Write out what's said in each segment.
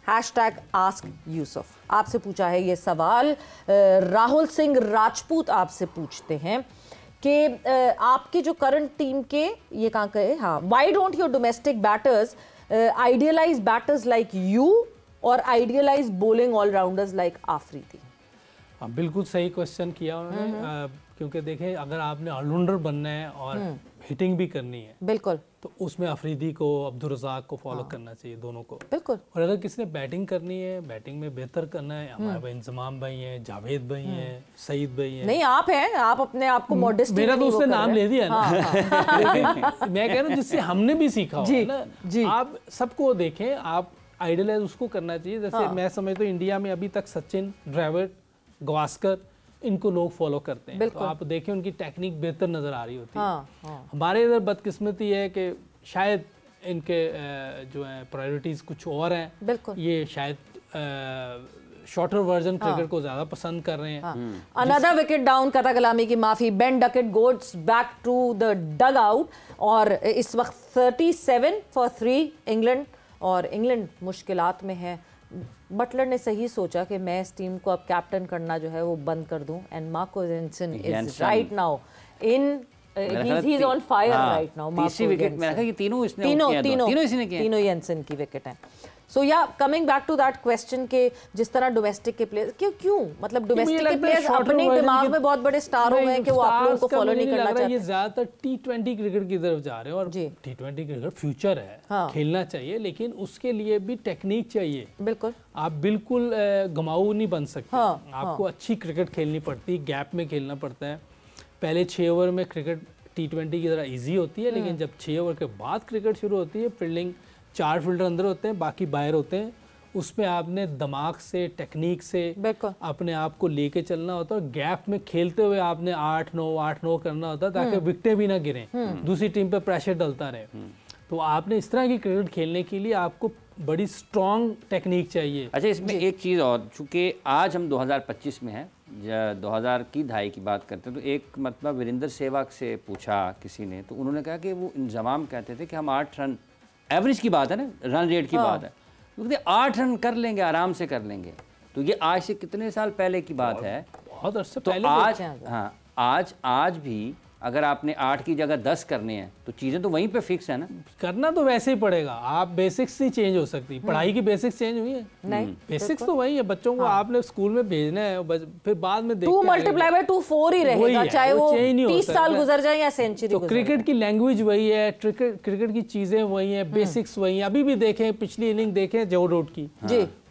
#AskYusuf। आपसे पूछा है ये सवाल, राहुल सिंह राजपूत आपसे पूछते हैं कि आपकी जो करंट टीम के ये कहाँ गए, हाँ, why don't your domestic batters idealise batters like you और idealise bowling allrounders like Afridi? हाँ, बिल्कुल सही क्वेश्चन किया उन्होंने, क्योंकि देखें अगर आपने ऑलराउंडर बनना है और हिटिंग भी करनी है बिल्कुल, तो उसमें अफरीदी को, अब्दुल रज़ाक को फॉलो करना चाहिए, दोनों को। बिल्कुल। और अगर किसी ने बैटिंग करनी है, बैटिंग में बेहतर करना है, हमारे भाई इंजमाम भाई हैं, जावेद भाई हैं, सईद भाई हैं। नहीं, आप हैं, आप अपने आप को मॉडेस्टी, मेरा तो उसने नाम ले दिया ना। हाँ। लेकिन मैं कह रहा हूँ जिससे हमने भी सीखा हो ना, आप सबको देखें, आप आइडियलाइज उसको करना चाहिए। जैसे मैं समझता हूँ इंडिया में अभी तक सचिन, ड्राविड, गावस्कर, इनको लोग फॉलो करते हैं, तो आप देखें उनकी टेक्निक बेहतर नजर आ रही होती है। हमारे इधर बदकिस्मती है कि शायद इनके जो है प्रायोरिटीज कुछ और हैं, ये शायद शॉर्टर वर्जन क्रिकेट को ज्यादा पसंद कर रहे हैं। अनदर विकेट डाउन, कता कलामी की माफी, Ben Duckett goes back to the dugout और इस वक्त 37 for 3 इंग्लैंड, और इंग्लैंड मुश्किलात में है। बटलर ने सही सोचा कि मैं इस टीम को अब कैप्टन करना जो है वो बंद कर दूं, and Marco Jansen is right now in, he is on fire right now. तीसरी विकेट मैंने कहा कि तीनों इसने किया, तीनों इसने किया, तीनों जेंसन की विकेट हैं। So yeah coming back to that question के जिस तरह डोमेस्टिक के प्लेयर्स क्यों मतलब डोमेस्टिक के प्लेयर्स अपने दिमाग में बहुत बड़े स्टार हो गए हैं कि वो आप लोगों को फॉलो नहीं करना चाहते। ये ज्यादातर T20 क्रिकेट की तरफ जा रहे हैं, और T20 क्रिकेट फ्यूचर है, खेलना चाहिए, लेकिन उसके लिए भी टेक्निक चाहिए। बिल्कुल, आप बिल्कुल गमाऊ नहीं बन सकते, आपको अच्छी क्रिकेट खेलनी पड़ती है, गैप में खेलना पड़ता है। पहले 6 ओवर में क्रिकेट T20 की तरह ईजी होती है, लेकिन जब 6 ओवर के बाद क्रिकेट शुरू होती है, फील्डिंग 4 फील्डर अंदर होते हैं, बाकी बाहर होते हैं, उसमें आपने दिमाग से, टेक्निक से अपने आप को लेके चलना होता है। और गैप में खेलते हुए आपने 8-9 करना होता है ताकि विकेटें भी ना गिरें, दूसरी टीम पे प्रेशर डलता रहे। तो आपने इस तरह की क्रिकेट खेलने के लिए आपको बड़ी स्ट्रॉन्ग टेक्निक चाहिए। अच्छा, इसमें एक चीज़ और, चूँकि आज हम 2025 में हैं, 2000 की दहाई की बात करते हैं, तो एक मतलब वीरेंद्र सहवाग से पूछा किसी ने, तो उन्होंने कहा कि वो इंजमाम कहते थे कि हम 8 रन, एवरेज की बात है ना, रन रेट की बात है, तो 8 रन कर लेंगे, आराम से कर लेंगे। तो ये आज से कितने साल पहले की बात है, बहुत अरसे तो पहले। आज, हाँ, आज भी अगर आपने 8 की जगह 10 करने हैं तो चीज़ें तो वहीं पे फिक्स है ना। करना तो वैसे ही पड़ेगा, आप बेसिक्स ही चेंज हो सकती, पढ़ाई की बेसिक्स चेंज हुई है नहीं, बेसिक्स तो वही है। बच्चों को आपने स्कूल में भेजना है, फिर बाद में 2 मल्टीप्लाई बाय 2 4 ही रहेगा, चाहे वो 30 साल गुजर जाए या सेंचुरी। तो क्रिकेट की लैंग्वेज वही है, क्रिकेट की चीजें वही है, बेसिक्स वही है। अभी भी देखें, पिछली इनिंग देखें जो रूट की,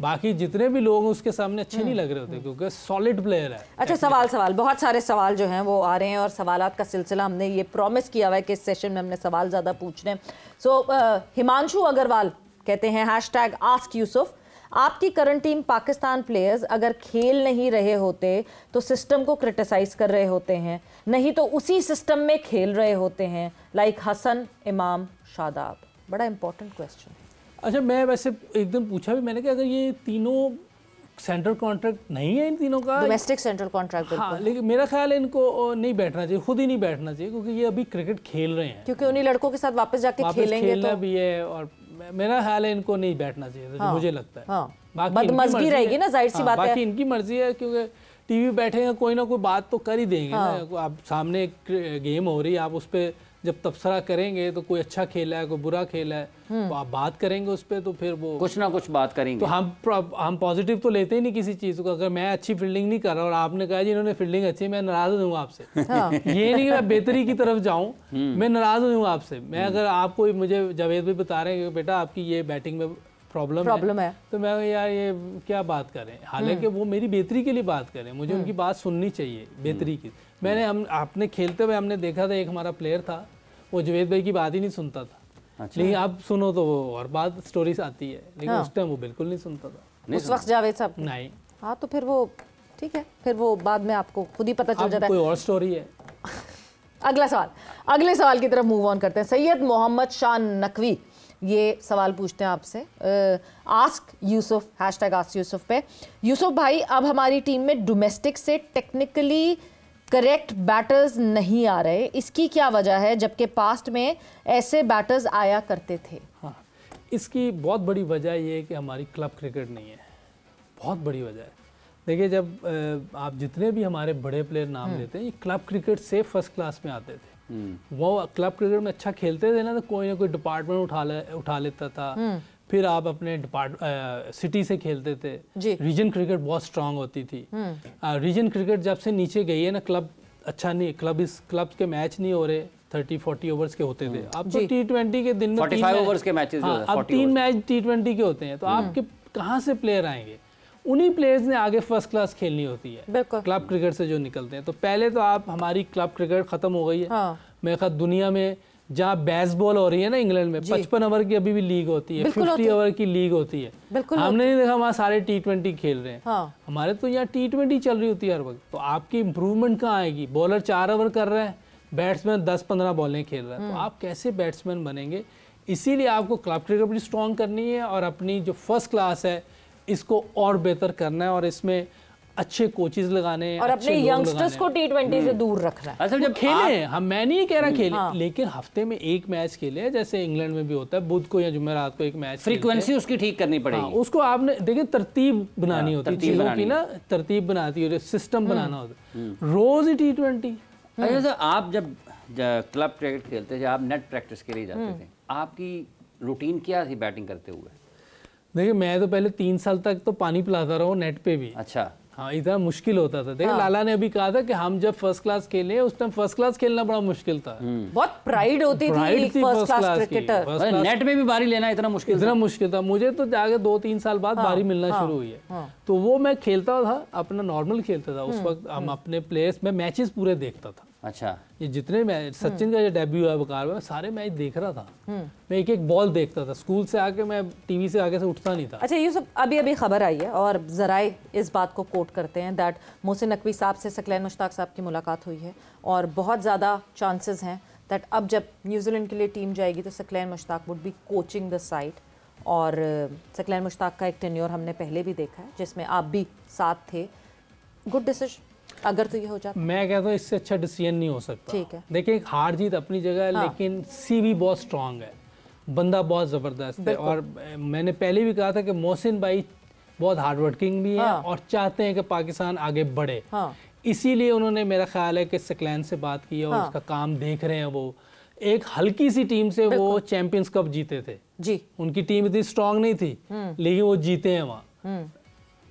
बाकी जितने भी लोग उसके सामने अच्छे नहीं लग रहे होते, क्योंकि सॉलिड प्लेयर है। अच्छा, सवाल बहुत सारे सवाल जो हैं वो आ रहे हैं, और सवालात का सिलसिला हमने ये प्रॉमिस किया हुआ है कि इस सेशन में हमने सवाल ज़्यादा पूछने। सो हिमांशु अग्रवाल कहते हैं #AskYusuf, आपकी करंट टीम पाकिस्तान प्लेयर्स अगर खेल नहीं रहे होते तो सिस्टम को क्रिटिसाइज कर रहे होते हैं, नहीं तो उसी सिस्टम में खेल रहे होते हैं, लाइक हसन, इमाम, शादाब। बड़ा इंपॉर्टेंट क्वेश्चन। अच्छा, मैं वैसे एकदम पूछा भी मैंने कि अगर ये तीनों सेंट्रल कॉन्ट्रैक्ट नहीं है, इन तीनों का डोमेस्टिक सेंट्रल कॉन्ट्रैक्ट, हाँ, लेकिन मेरा ख्याल है इनको नहीं बैठना चाहिए, खुद ही नहीं बैठना चाहिए, क्योंकि ये अभी क्रिकेट खेल रहे हैं, क्योंकि उन्हीं लड़कों के साथ वापस जाके खेलेंगे, खेलना भी है। और मेरा ख्याल है इनको नहीं बैठना चाहिए, मुझे लगता है। बदमज़गी रहेगी ना, जाहिर सी बात है, बाकी इनकी मर्जी है, क्योंकि टीवी बैठेंगे कोई ना कोई बात तो कर ही देंगे ना। आप सामने एक गेम हो रही है, आप उस पर जब तबसरा करेंगे तो कोई अच्छा खेला है, कोई बुरा खेला है, तो आप बात करेंगे उस पर, तो फिर वो कुछ ना कुछ बात करेंगे। तो हम पॉजिटिव तो लेते ही नहीं किसी चीज़ को। अगर मैं अच्छी फील्डिंग नहीं कर रहा और आपने कहा जी इन्होंने फील्डिंग अच्छी, मैं नाराज़ हो जाऊँगा आपसे। ये नहीं कि मैं बेहतरी की तरफ जाऊँ, मैं नाराज़ हो जाऊँगा आपसे। मैं अगर आपको, मुझे जावेद भी बता रहे हैं कि बेटा आपकी ये बैटिंग में प्रॉब्लम है, तो मैं यार ये क्या बात करें, हालांकि वो मेरी बेहतरी के लिए बात करें, मुझे उनकी बात सुननी चाहिए बेहतरी की। आपने खेलते हुए हमने देखा था, एक हमारा प्लेयर था, वो जावेद भाई की बात ही नहीं सुनता था। अच्छा। लेकिन आप सुनो तो वो और बात स्टोरीज आती है, लेकिन उस टाइम वो बिल्कुल नहीं सुनता था उस वक्त जावेद साहब नहीं। हाँ, तो फिर वो ठीक है, फिर वो बाद में आपको खुद ही पता चल जाता है, कोई और स्टोरी है। अगले सवाल की तरफ मूव ऑन करते हैं। सैयद मोहम्मद शाह नकवी ये सवाल पूछते हैं आपसे, #AskYusuf पे। यूसुफ भाई, अब हमारी टीम में डोमेस्टिक से टेक्निकली करेक्ट बैटर्स नहीं आ रहे, इसकी क्या वजह है, जबकि पास्ट में ऐसे बैटर्स आया करते थे? हाँ, इसकी बहुत बड़ी वजह ये है कि हमारी क्लब क्रिकेट नहीं है, बहुत बड़ी वजह है। देखिए जब आप जितने भी हमारे बड़े प्लेयर नाम लेते हैं, ये क्लब क्रिकेट से फर्स्ट क्लास में आते थे। वो क्लब क्रिकेट में अच्छा खेलते थे ना, तो कोई ना कोई डिपार्टमेंट उठा लेता था। फिर आप अपने सिटी से खेलते थे, रीजन क्रिकेट बहुत स्ट्रांग होती थी। रीजन क्रिकेट जब से नीचे गई है ना, क्लब अच्छा नहीं, क्लब के मैच नहीं हो रहे, 30-40 ओवर्स के होते थे। अब तो T20 के दिन में 45 ओवर्स के मैचेस, अब 3 मैच T20 के होते हैं, तो आपके कहाँ से प्लेयर आएंगे? उन्हीं प्लेयर्स ने आगे फर्स्ट क्लास खेलनी होती है क्लब क्रिकेट से जो निकलते हैं। तो पहले तो आप हमारी क्लब क्रिकेट खत्म हो गई है। मेरे ख्याल दुनिया में जहाँ बेसबॉल हो रही है ना, इंग्लैंड में 55 ओवर की अभी भी लीग होती है, 50 ओवर की लीग होती है। हमने नहीं देखा वहाँ सारे T20 खेल रहे हैं। हमारे तो यहाँ T20 चल रही होती है हर वक्त। तो आपकी इंप्रूवमेंट कहाँ आएगी? बॉलर 4 ओवर कर रहे हैं, बैट्समैन 10-15 बॉलें खेल रहा है, तो आप कैसे बैट्समैन बनेंगे? इसीलिए आपको क्लब क्रिकेट भी स्ट्रॉन्ग करनी है और अपनी जो फर्स्ट क्लास है इसको और बेहतर करना है, और इसमें अच्छे कोचेस लगाने हैं और अपने यंगस्टर्स को T20 से दूर रखना है। अच्छा, जब खेलें, मैं नहीं कह रहा खेलें, लेकिन हफ्ते में एक मैच खेले, जैसे इंग्लैंड में भी होता है, बुध को या जुमेरात को एक मैच। फ्रीक्वेंसी उसकी ठीक करनी पड़ेगी। उसको आपने देखिए तरतीब बनानी होती है, चीजों की ना तरतीब बनाती है, सिस्टम बनाना होता है। रोज ही T20। अच्छा, आप जब क्लब क्रिकेट खेलते थे, आप नेट प्रैक्टिस के लिए जाते थे, आपकी रूटीन क्या थी बैटिंग करते हुए? देखिए मैं तो पहले 3 साल तक तो पानी पिलाता रहा हूँ नेट पे भी। अच्छा। हाँ, इतना मुश्किल होता था। देखिए लाला ने अभी कहा था कि हम जब फर्स्ट क्लास खेले, उस टाइम फर्स्ट क्लास खेलना बड़ा मुश्किल था। बहुत प्राइड होती थी फर्स्ट क्लास क्रिकेटर। नेट में भी बारी लेना इतना मुश्किल था। मुझे तो जाके 2-3 साल बाद बारी मिलना शुरू हुई है। तो वो मैं खेलता था, अपना नॉर्मल खेलता था। उस वक्त हम अपने प्लेयर्स, मैं मैचेस पूरे देखता था। अच्छा। ये जितने मैच, सचिन का जो डेब्यू है वकार में, सारे मैच देख रहा था। मैं एक एक बॉल देखता था। स्कूल से आके मैं टीवी से आगे से उठता नहीं था। अच्छा यूसुफ, अभी खबर आई है और जराए इस बात को कोट करते हैं दैट मोहसिन नकवी साहब से सकलैन मुश्ताक साहब की मुलाकात हुई है और बहुत ज़्यादा चांसेस हैं दैट अब जब न्यूजीलैंड के लिए टीम जाएगी तो Saqlain Mushtaq would be coaching the side. और सकलैन मुश्ताक का एक टेन्योर हमने पहले भी देखा है जिसमें आप भी साथ थे। गुड डिसीजन अगर तो ये हो जाता। मैं कहता हूँ इससे अच्छा डिसीजन नहीं हो सकता। ठीक है। देखिए हार जीत अपनी जगह है, लेकिन सीवी बहुत स्ट्रांग है, बंदा बहुत ज़बरदस्त है। और मैंने पहले भी कहा था कि मोहसिन भाई बहुत हार्ड वर्किंग भी है और चाहते हैं कि पाकिस्तान आगे बढ़े। इसीलिए उन्होंने, मेरा ख्याल है कि सकलैन से बात की और उसका काम देख रहे हैं। वो एक हल्की सी टीम से वो चैंपियंस कप जीते थे जी। उनकी टीम इतनी स्ट्रांग नहीं थी, लेकिन वो जीते हैं वहाँ।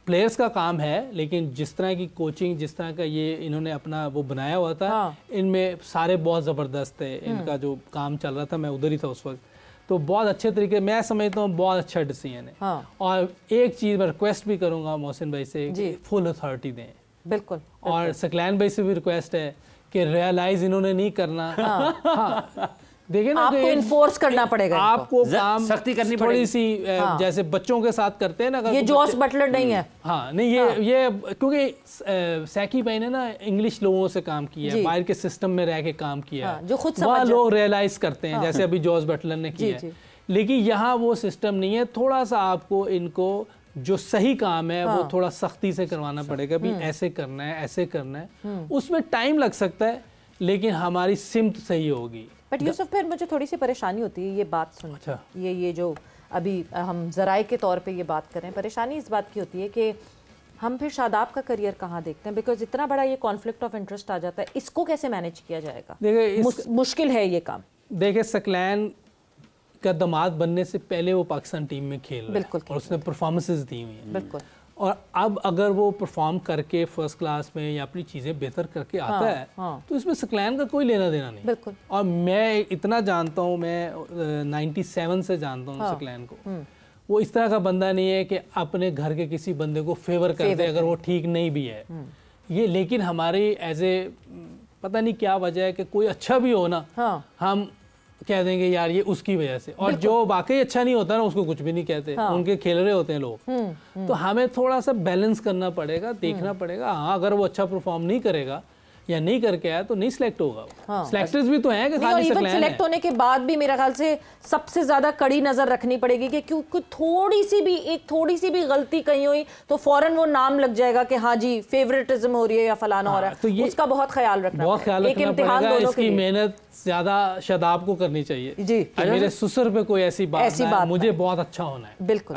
प्लेयर्स का काम है, लेकिन जिस तरह की कोचिंग, जिस तरह का ये इन्होंने अपना वो बनाया हुआ था, इनमें सारे बहुत ज़बरदस्त है। इनका जो काम चल रहा था, मैं उधर ही था उस वक्त, तो बहुत अच्छे तरीके, मैं समझता हूँ बहुत अच्छा डिसीजन है। और एक चीज़ मैं रिक्वेस्ट भी करूँगा मोहसिन भाई से, फुल अथॉरिटी दें। बिल्कुल। और सकलैन भाई से भी रिक्वेस्ट है कि रियलाइज इन्होंने नहीं करना। देखिए ना, आपको इन्फोर्स करना पड़ेगा, आपको काम सख्ती करनी थोड़ी पड़ेगी। सी जैसे बच्चों के साथ करते हैं ना। ये जॉस बटलर नहीं है। हाँ नहीं, ये क्योंकि सैकी भाई ने ना इंग्लिश लोगों से काम किया है, बाहर के सिस्टम में रह के काम किया है, जो खुद वहाँ लोग रियलाइज करते हैं, जैसे अभी जॉस बटलर ने किया है। लेकिन यहाँ वो सिस्टम नहीं है। थोड़ा सा आपको इनको जो सही काम है वो थोड़ा सख्ती से करवाना पड़ेगा। भी ऐसे करना है, ऐसे करना है, उसमें टाइम लग सकता है, लेकिन हमारी सिमत सही होगी। बट यूसुफ, फिर मुझे थोड़ी सी परेशानी होती है ये बात सुन। अच्छा। ये जो अभी हम जराए के तौर पे ये बात कर रहे हैं, परेशानी इस बात की होती है कि हम फिर शादाब का करियर कहाँ देखते हैं, बिकॉज इतना बड़ा ये कॉन्फ्लिक्ट ऑफ इंटरेस्ट आ जाता है। इसको कैसे मैनेज किया जाएगा? देखिए मुश्किल है ये काम। देखिए सकलैन का दामाद बनने से पहले वो पाकिस्तान टीम में खेल रहा है और उसने परफॉर्मेंसेस दी हुई हैं। बिल्कुल। और अब अगर वो परफॉर्म करके फर्स्ट क्लास में या अपनी चीज़ें बेहतर करके आता है, तो इसमें सकलैन का कोई लेना देना नहीं। बिल्कुल। और मैं इतना जानता हूँ, मैं 97 से जानता हूँ सकलैन को। वो इस तरह का बंदा नहीं है कि अपने घर के किसी बंदे को फेवर कर दे अगर वो ठीक नहीं भी है ये। लेकिन हमारी एज ए पता नहीं क्या वजह है कि कोई अच्छा भी हो ना, हम कह देंगे यार ये उसकी वजह से, और जो वाकई अच्छा नहीं होता ना उसको कुछ भी नहीं कहते। उनके खेल रहे होते हैं लोग। तो हमें थोड़ा सा बैलेंस करना पड़ेगा, देखना पड़ेगा। हाँ, अगर वो अच्छा परफॉर्म नहीं करेगा, या नहीं करके आया तो नहीं सिलेक्ट होगा। सिलेक्टर्स भी तो हैं कि खाली इवन सिलेक्ट होने के बाद भी मेरे ख्याल से सबसे ज्यादा कड़ी नजर रखनी पड़ेगी कि क्योंकि थोड़ी सी भी गलती कहीं हुई तो फौरन वो नाम लग जाएगा कि हाँ जी फेवरेटिज्म हो रही है या फलाना हो रहा है, तो उसका बहुत ख्याल रखना पड़ेगा। इसकी मेहनत ज्यादा शादाब को करनी चाहिए जी, मेरे सुसर पे कोई ऐसी बात मुझे बहुत अच्छा होना है। बिल्कुल।